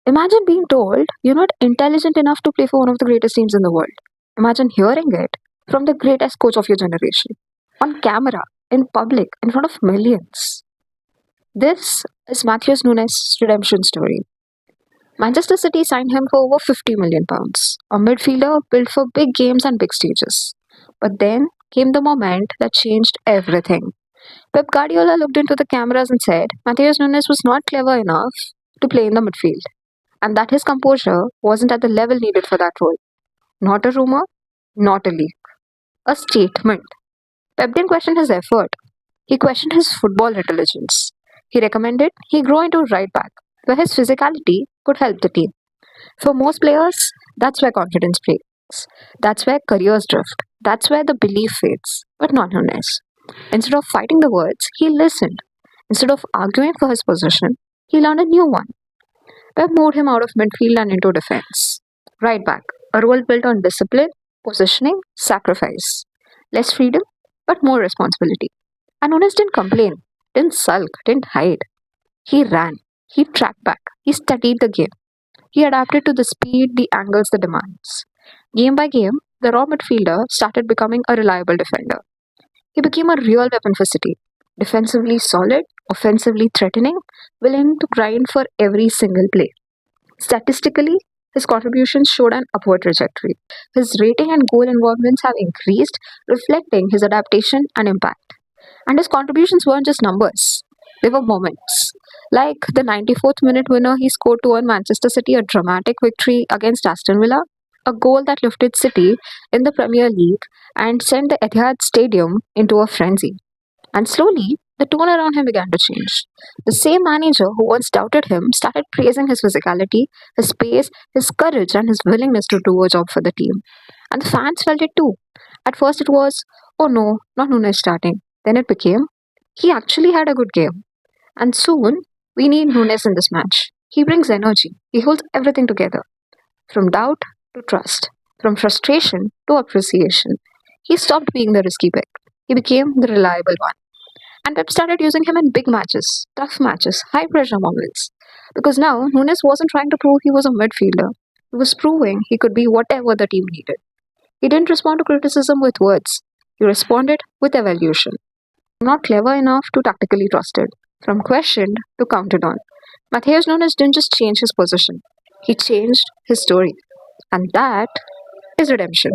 Imagine being told you're not intelligent enough to play for one of the greatest teams in the world. Imagine hearing it from the greatest coach of your generation, on camera, in public, in front of millions. This is Matheus Nunes' redemption story. Manchester City signed him for over £50 million, a midfielder built for big games and big stages. But then came the moment that changed everything. Pep Guardiola looked into the cameras and said Matheus Nunes was not clever enough to play in the midfield, and that his composure wasn't at the level needed for that role. Not a rumor, not a leak, a statement. Pep didn't question his effort, he questioned his football intelligence. He recommended he grow into right back, where his physicality could help the team. For most players, that's where confidence breaks. That's where careers drift. That's where the belief fades. But not Nunes. Instead of fighting the words, he listened. Instead of arguing for his position, he learned a new one. Pep moved him out of midfield and into defense. Right back, a role built on discipline, positioning, sacrifice. Less freedom, but more responsibility. And Nunes didn't complain, didn't sulk, didn't hide. He ran, he tracked back, he studied the game. He adapted to the speed, the angles, the demands. Game by game, the raw midfielder started becoming a reliable defender. He became a real weapon for City. Defensively solid, offensively threatening, willing to grind for every single play. Statistically, his contributions showed an upward trajectory. His rating and goal involvements have increased, reflecting his adaptation and impact. And his contributions weren't just numbers, they were moments. Like the 94th minute winner he scored to earn Manchester City a dramatic victory against Aston Villa, a goal that lifted City in the Premier League and sent the Etihad Stadium into a frenzy. And slowly, the tone around him began to change. The same manager who once doubted him started praising his physicality, his pace, his courage, and his willingness to do a job for the team. And the fans felt it too. At first, it was, oh no, not Nunes starting. Then it became, he actually had a good game. And soon, we need Nunes in this match. He brings energy, he holds everything together. From doubt to trust, from frustration to appreciation. He stopped being the risky pick. He became the reliable one. And Pep started using him in big matches, tough matches, high pressure moments. Because now Nunes wasn't trying to prove he was a midfielder. He was proving he could be whatever the team needed. He didn't respond to criticism with words. He responded with evaluation. Not clever enough to tactically trusted. From questioned to counted on. Matheus Nunes didn't just change his position. He changed his story. And that is redemption.